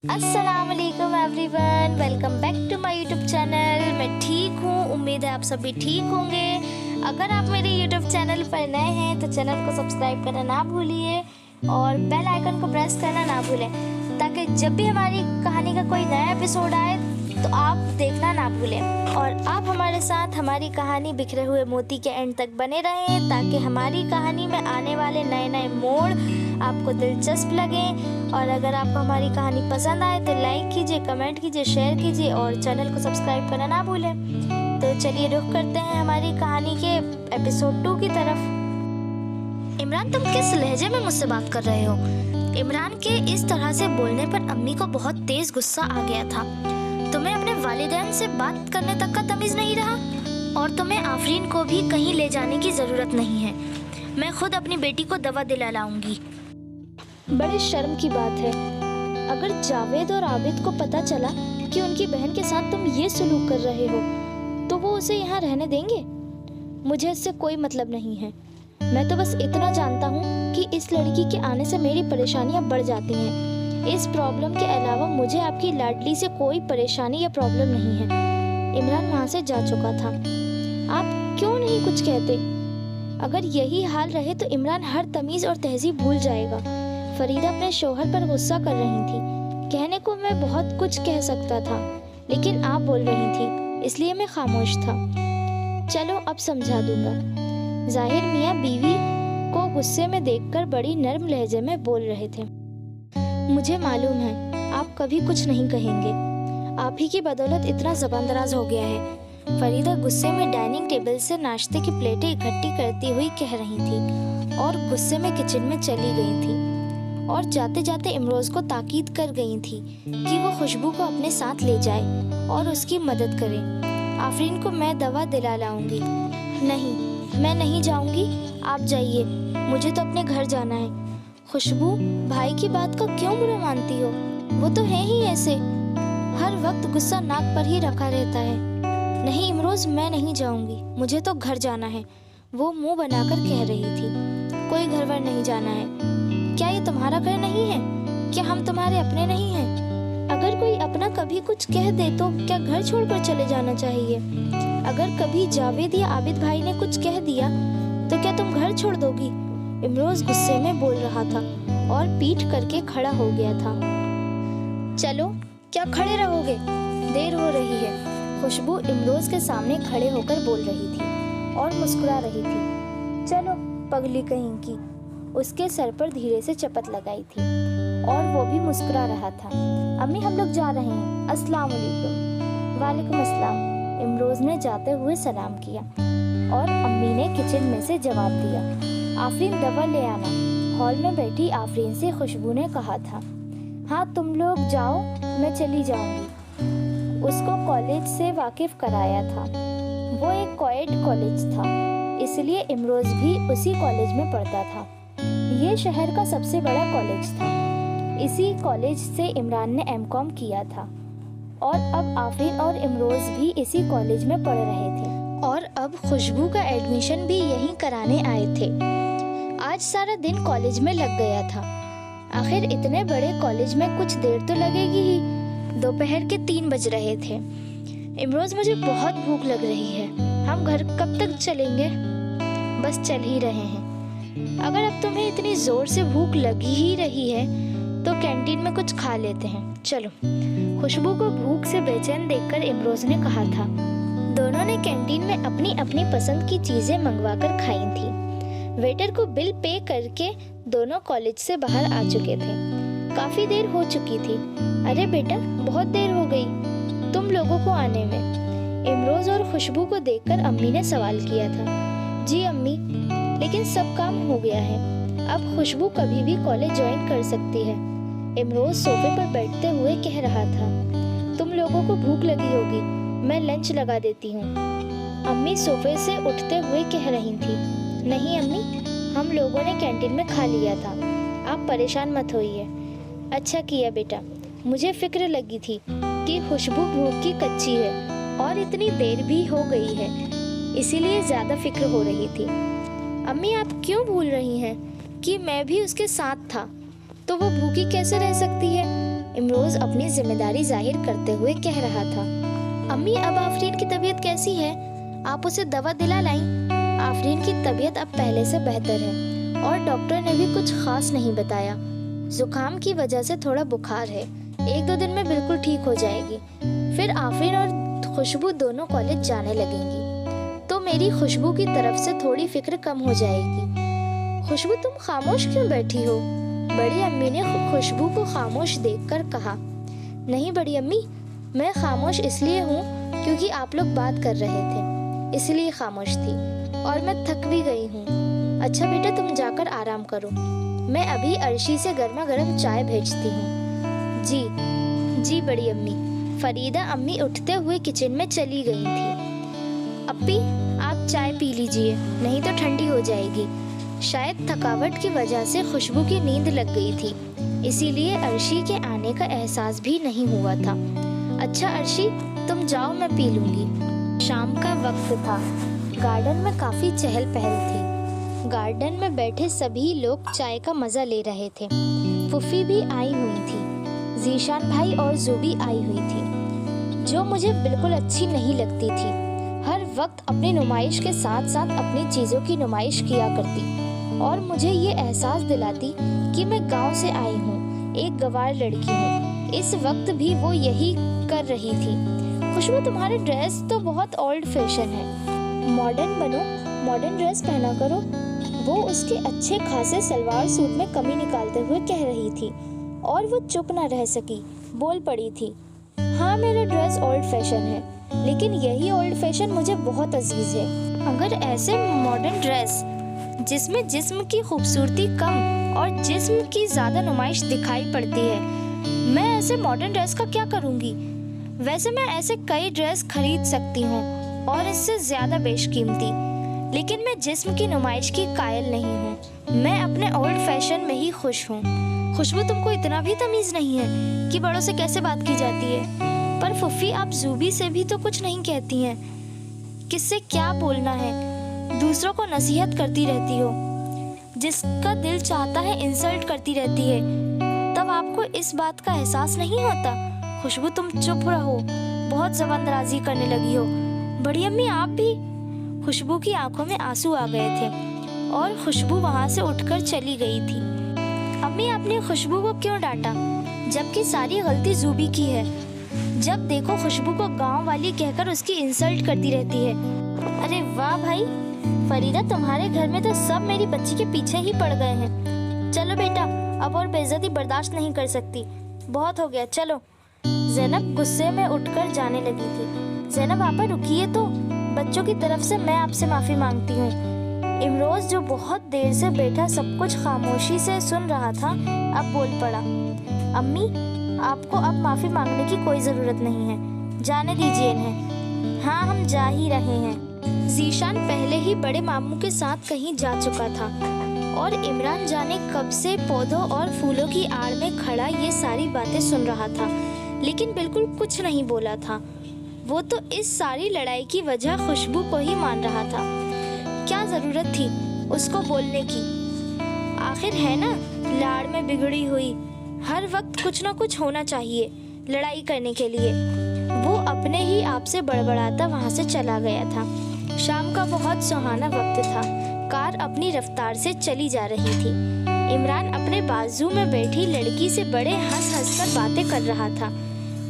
अस्सलाम वालेकुम everyone, welcome back to my YouTube channel. मैं ठीक हूँ, उम्मीद है आप सभी ठीक होंगे। अगर आप मेरे यूट्यूब चैनल पर नए हैं तो चैनल को सब्सक्राइब करना ना भूलिए और बेल आइकन को प्रेस करना ना भूलें, ताकि जब भी हमारी कहानी का कोई नया एपिसोड आए तो आप देखना ना भूलें। और आप हमारे साथ हमारी कहानी बिखरे हुए मोती के एंड तक बने रहें, ताकि हमारी कहानी में आने वाले नए नए मोड़ आपको दिलचस्प लगें। और अगर आपको हमारी कहानी पसंद आए तो लाइक कीजिए, कमेंट कीजिए, शेयर कीजिए और चैनल को सब्सक्राइब करना ना भूलें। तो चलिए रुख करते हैं हमारी कहानी के एपिसोड 2 की तरफ। इमरान, तुम किस लहजे में मुझसे बात कर रहे हो? इमरान के इस तरह से बोलने पर अम्मी को बहुत तेज गुस्सा आ गया था। तुम्हें अपने वालिदैन से बात करने तक का तमीज़ नहीं रहा, और तुम्हें आफरीन को भी कहीं ले जाने की ज़रूरत नहीं है। मैं खुद अपनी बेटी को दवा दिला लाऊंगी। बड़ी शर्म की बात है, अगर जावेद और आबिद को पता चला कि उनकी बहन के साथ तुम ये सलूक कर रहे हो तो वो उसे यहाँ रहने देंगे? मुझे इससे कोई मतलब नहीं है। मैं तो बस इतना जानता हूँ कि इस लड़की के आने से मेरी परेशानियाँ बढ़ जाती हैं। इस प्रॉब्लम के अलावा मुझे आपकी लाडली से कोई परेशानी या प्रॉब्लम नहीं है। इमरान वहाँ से जा चुका था। आप क्यों नहीं कुछ कहते? अगर यही हाल रहे तो इमरान हर तमीज़ और तहजीब भूल जाएगा। फरीदा अपने शौहर पर गुस्सा कर रही थी। कहने को मैं बहुत कुछ कह सकता था, लेकिन आप बोल रही थी, इसलिए मैं खामोश था। चलो अब समझा दूंगा। जाहिर मियाँ बीवी को गुस्से में देखकर बड़ी नर्म लहजे में बोल रहे थे। मुझे मालूम है आप कभी कुछ नहीं कहेंगे, आप ही की बदौलत इतना ज़बान-दराज हो गया है। फरीदा गुस्से में डाइनिंग टेबल से नाश्ते की प्लेटें इकट्ठी करती हुई कह रही थी और गुस्से में किचन में चली गई थी और जाते जाते इमरोज़ को ताकीद कर गई थी कि वो खुशबू को अपने साथ ले जाए और उसकी मदद करे। आफरीन को मैं दवा दिला लाऊंगी। नहीं, मैं नहीं जाऊंगी, आप जाइए, मुझे तो अपने घर जाना है। खुशबू, भाई की बात को क्यों बुरा मानती हो? वो तो है ही ऐसे, हर वक्त गुस्सा नाक पर ही रखा रहता है। नहीं इमरोज़, मैं नहीं जाऊंगी, मुझे तो घर जाना है, वो मुंह बनाकर कह रही थी। कोई घर वर नहीं जाना है। क्या ये तुम्हारा घर नहीं है? क्या हम तुम्हारे अपने नहीं हैं? अगर कोई अपना कभी कुछ कह दे तो क्या घर छोड़कर चले जाना चाहिए? अगर कभी जावेद या आबिद भाई ने कुछ कह दिया तो क्या तुम घर छोड़ दोगी? इमरोज़ गुस्से में बोल रहा था और पीठ करके खड़ा हो गया था। चलो, क्या खड़े रहोगे? देर हो रही है। खुशबू इमरोज़ के सामने खड़े होकर बोल रही थी और मुस्कुरा रही थी। चलो, पगली कहीं की। उसके सर पर धीरे से चपत लगाई थी और वो भी मुस्कुरा रहा था। अम्मी, हम लोग जा रहे हैं, अस्सलाम वालेकुम। वालेकुम अस्सलाम। इमरोज़ ने जाते हुए सलाम किया और अम्मी ने किचन में से जवाब दिया, आफरीन दवा ले आना। हॉल में बैठी आफरीन से खुशबू ने कहा था, हाँ तुम लोग जाओ, मैं चली जाऊंगी। उसको कॉलेज से वाकिफ कराया था। वो एक कोएड कॉलेज था, इसलिए इमरोज़ भी उसी कॉलेज में पढ़ता था। ये शहर का सबसे बड़ा कॉलेज था। इसी कॉलेज से इमरान ने एमकॉम किया था और अब आफरीन और इमरोज़ भी इसी कॉलेज में पढ़ रहे थे और अब खुशबू का एडमिशन भी यहीं कराने आए थे। आज सारा दिन कॉलेज में लग गया था। आखिर इतने बड़े कॉलेज में कुछ देर तो लगेगी ही। दोपहर के 3 बज रहे थे। इमरोज़, मुझे बहुत भूख लग रही है, हम घर कब तक चलेंगे? बस चल ही रहे हैं। अगर अब तुम्हें इतनी ज़ोर से भूख लगी ही रही है तो कैंटीन में कुछ खा लेते हैं, चलो। खुशबू को भूख से बेचैन देखकर इमरोज़ ने कहा था। दोनों ने कैंटीन में अपनी अपनी पसंद की चीज़ें मंगवाकर खाई थी। वेटर को बिल पे करके दोनों कॉलेज से बाहर आ चुके थे। काफ़ी देर हो चुकी थी। अरे बेटा, बहुत देर हो गई तुम लोगों को आने में। इमरोज़ और खुशबू को देखकर अम्मी ने सवाल किया था। जी अम्मी, लेकिन सब काम हो गया है, अब खुशबू कभी भी कॉलेज ज्वाइन कर सकती है। इमरोज़ सोफे पर बैठते हुए कह रहा था। तुम लोगों को भूख लगी होगी, मैं लंच लगा देती हूँ। अम्मी सोफे से उठते हुए कह रही थी। नहीं अम्मी, हम लोगों ने कैंटीन में खा लिया था, आप परेशान मत होइए। अच्छा किया बेटा, मुझे फिक्र लगी थी कि खुशबू भूख की कच्ची है और इतनी देर भी हो गई है, इसीलिए ज़्यादा फिक्र हो रही थी। अम्मी, आप क्यों भूल रही हैं कि मैं भी उसके साथ था, तो वो भूखी कैसे रह सकती है? इमरोज़ अपनी जिम्मेदारी जाहिर करते हुए कह रहा था। अम्मी, अब आफरीन की तबीयत कैसी है? आप उसे दवा दिला लाईं। आफरीन की तबीयत अब पहले से बेहतर है और डॉक्टर ने भी कुछ खास नहीं बताया। जुकाम की वजह से थोड़ा बुखार है, 1-2 दिन में बिल्कुल ठीक हो जाएगी। फिर आफरीन और खुशबू दोनों कॉलेज जाने लगेंगी, तो मेरी खुशबू की तरफ से थोड़ी फिक्र कम हो जाएगी। खुशबू, तुम खामोश क्यों बैठी हो? बड़ी अम्मी ने खुशबू को खामोश देखकर कहा। नहीं बड़ी अम्मी, मैं खामोश इसलिए हूँ क्योंकि आप लोग बात कर रहे थे, इसलिए खामोश थी और मैं थक भी गई हूँ। अच्छा बेटा, तुम जाकर आराम करो, मैं अभी अर्शी से गर्मा गर्म चाय भेजती हूँ। जी जी बड़ी अम्मी। फरीदा अम्मी उठते हुए किचन में चली गई थी। अप्पी, आप चाय पी लीजिए, नहीं तो ठंडी हो जाएगी। शायद थकावट की वजह से खुशबू की नींद लग गई थी, इसीलिए अर्शी के आने का एहसास भी नहीं हुआ था। अच्छा अर्शी, तुम जाओ, मैं पी लूंगी। शाम का वक्त था, गार्डन में काफी चहल पहल थी। गार्डन में बैठे सभी लोग चाय का मजा ले रहे थे। फुफी भी आई हुई थी, जीशान भाई और जूबी आई हुई थी, जो मुझे बिल्कुल अच्छी नहीं लगती थी। हर वक्त अपनी नुमाइश के साथ साथ अपनी चीज़ों की नुमाइश किया करती और मुझे ये एहसास दिलाती कि मैं गांव से आई हूँ, एक गंवार लड़की हूँ। इस वक्त भी वो यही कर रही थी। खुशबू, तुम्हारी ड्रेस तो बहुत ओल्ड फैशन है, मॉडर्न बनो, मॉडर्न ड्रेस पहना करो। वो उसके अच्छे खासे सलवार सूट में कमी निकालते हुए कह रही थी और वो चुप न रह सकी, बोल पड़ी थी। हाँ, मेरा ड्रेस ओल्ड फैशन है, लेकिन यही ओल्ड फैशन मुझे बहुत अजीज है। अगर ऐसे मॉडर्न ड्रेस जिसमें जिस्म की खूबसूरती कम और जिस्म की ज़्यादा नुमाइश दिखाई पड़ती है, मैं ऐसे मॉडर्न ड्रेस का क्या करूँगी? वैसे मैं ऐसे कई ड्रेस खरीद सकती हूँ और इससे ज़्यादा बेशकीमती, लेकिन मैं जिस्म की नुमाइश की कायल नहीं हूँ। मैं अपने ओल्ड फैशन में ही खुश हूँ। खुशबू, तुमको इतना भी तमीज़ नहीं है कि बड़ों से कैसे बात की जाती है? पर फुफी, आप जूबी से भी तो कुछ नहीं कहती हैं, किससे क्या बोलना है? दूसरों को नसीहत करती रहती हो, जिसका दिल चाहता है इंसल्ट करती रहती है, तब आपको इस बात का एहसास नहीं होता? खुशबू, तुम चुप रहो, बहुत ज़बानदराजी करने लगी हो। बड़ी अम्मी, आप भी? खुशबू की आंखों में आंसू आ गए थे और खुशबू वहाँ से उठकर चली गई थी। अम्मी, आपने खुशबू को क्यों डांटा, जबकि सारी गलती जूबी की है? जब देखो खुशबू को गांव वाली कहकर उसकी इंसल्ट करती रहती है। अरे वाह भाई, फरीदा, तुम्हारे घर में तो सब मेरी बच्ची के पीछे ही पड़ गए हैं। चलो बेटा, अब और बेइज्जती बर्दाश्त नहीं कर सकती, बहुत हो गया, चलो। ज़ैनब गुस्से में उठकर जाने लगी थी। ज़ैनब आपा, रुकिए तो, बच्चों की तरफ से मैं आपसे माफ़ी मांगती हूँ। इमरोज़, जो बहुत देर से बैठा सब कुछ खामोशी से सुन रहा था, अब बोल पड़ा। अम्मी, आपको अब माफ़ी मांगने की कोई ज़रूरत नहीं है, जाने दीजिए इन्हें। हाँ, हम जा ही रहे हैं। जीशान पहले ही बड़े मामू के साथ कहीं जा चुका था और इमरान जाने कब से पौधों और फूलों की आड़ में खड़ा ये सारी बातें सुन रहा था, लेकिन बिल्कुल कुछ नहीं बोला था। वो तो इस सारी लड़ाई की वजह खुशबू को ही मान रहा था। क्या ज़रूरत थी उसको बोलने की? आखिर है ना, लाड़ में बिगड़ी हुई, हर वक्त कुछ ना कुछ होना चाहिए लड़ाई करने के लिए। वो अपने ही आप से बड़बड़ाता वहाँ से चला गया था। शाम का बहुत सुहाना वक्त था। कार अपनी रफ्तार से चली जा रही थी। इमरान अपने बाजू में बैठी लड़की से बड़े हंस हंस कर बातें कर रहा था।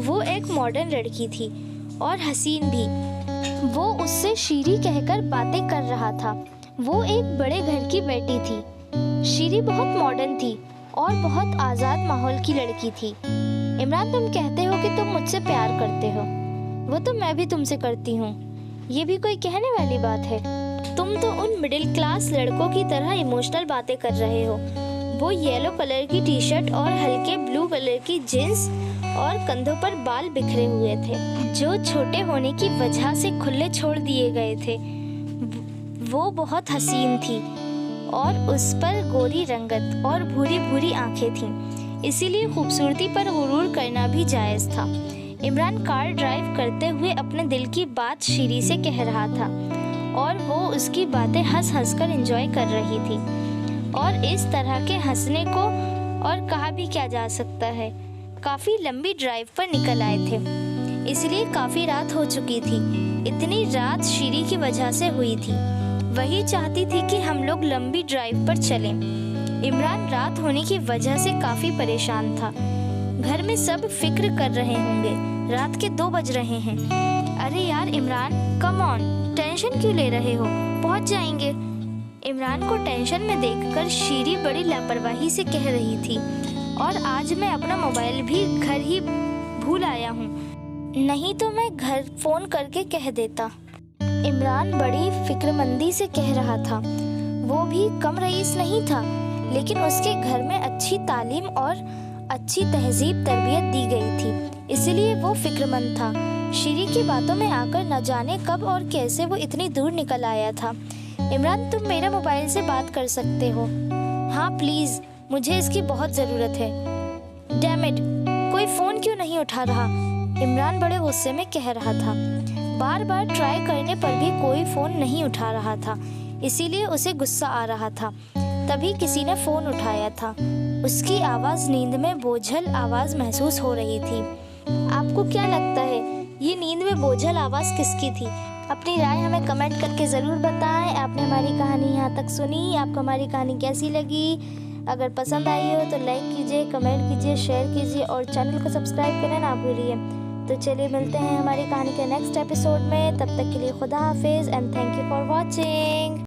वो एक मॉडर्न लड़की थी और हसीन भी। वो उससे शीरी कहकर बातें कर रहा था। वो एक बड़े घर की बेटी थी। शीरी बहुत मॉडर्न थी और बहुत आज़ाद माहौल की लड़की थी। इमरान, तुम कहते हो कि तुम मुझसे प्यार करते हो, वो तो मैं भी तुमसे करती हूँ, ये भी कोई कहने वाली बात है? तुम तो उन मिडिल क्लास लड़कों की तरह इमोशनल बातें कर रहे हो। वो येलो कलर की टी शर्ट और हल्के ब्लू कलर की जीन्स और कंधों पर बाल बिखरे हुए थे, जो छोटे होने की वजह से खुले छोड़ दिए गए थे। वो बहुत हसीन थी और उस पर गोरी रंगत और भूरी भूरी आंखें थीं, इसीलिए खूबसूरती पर गुरूर करना भी जायज़ था। इमरान कार ड्राइव करते हुए अपने दिल की बात शीरी से कह रहा था और वो उसकी बातें हंस हंस कर एंजॉय कर रही थी। और इस तरह के हंसने को और कहा भी क्या जा सकता है? काफ़ी लंबी ड्राइव पर निकल आए थे, इसलिए काफ़ी रात हो चुकी थी। इतनी रात शीरी की वजह से हुई थी। वही चाहती थी कि हम लोग लंबी ड्राइव पर चलें। इमरान रात होने की वजह से काफ़ी परेशान था। घर में सब फिक्र कर रहे होंगे, रात के 2 बज रहे हैं। अरे यार इमरान, कम ऑन, टेंशन क्यों ले रहे हो, पहुंच जाएंगे। इमरान को टेंशन में देखकर शीरी बड़ी लापरवाही से कह रही थी, और आज मैं अपना मोबाइल भी घर ही भूल आया हूँ, नहीं तो मैं घर फ़ोन करके कह देता। इमरान बड़ी फिक्रमंदी से कह रहा था। वो भी कम रईस नहीं था, लेकिन उसके घर में अच्छी तालीम और अच्छी तहजीब तरबियत दी गई थी, इसलिए वो फिक्रमंद था। शीरी की बातों में आकर न जाने कब और कैसे वो इतनी दूर निकल आया था। इमरान, तुम मेरा मोबाइल से बात कर सकते हो? हाँ प्लीज़, मुझे इसकी बहुत ज़रूरत है। डैम इट, कोई फ़ोन क्यों नहीं उठा रहा? इमरान बड़े गुस्से में कह रहा था। बार बार ट्राई करने पर भी कोई फ़ोन नहीं उठा रहा था, इसीलिए उसे गुस्सा आ रहा था। तभी किसी ने फ़ोन उठाया था। उसकी आवाज़ नींद में बोझल आवाज़ महसूस हो रही थी। आपको क्या लगता है ये नींद में बोझल आवाज़ किसकी थी? अपनी राय हमें कमेंट करके ज़रूर बताएं। आपने हमारी कहानी यहाँ तक सुनी, आपको हमारी कहानी कैसी लगी? अगर पसंद आई हो तो लाइक कीजिए, कमेंट कीजिए, शेयर कीजिए और चैनल को सब्सक्राइब करना ना भूलिए। तो चलिए मिलते हैं हमारी कहानी के नेक्स्ट एपिसोड में। तब तक के लिए खुदा हाफिज़ and thank you for watching.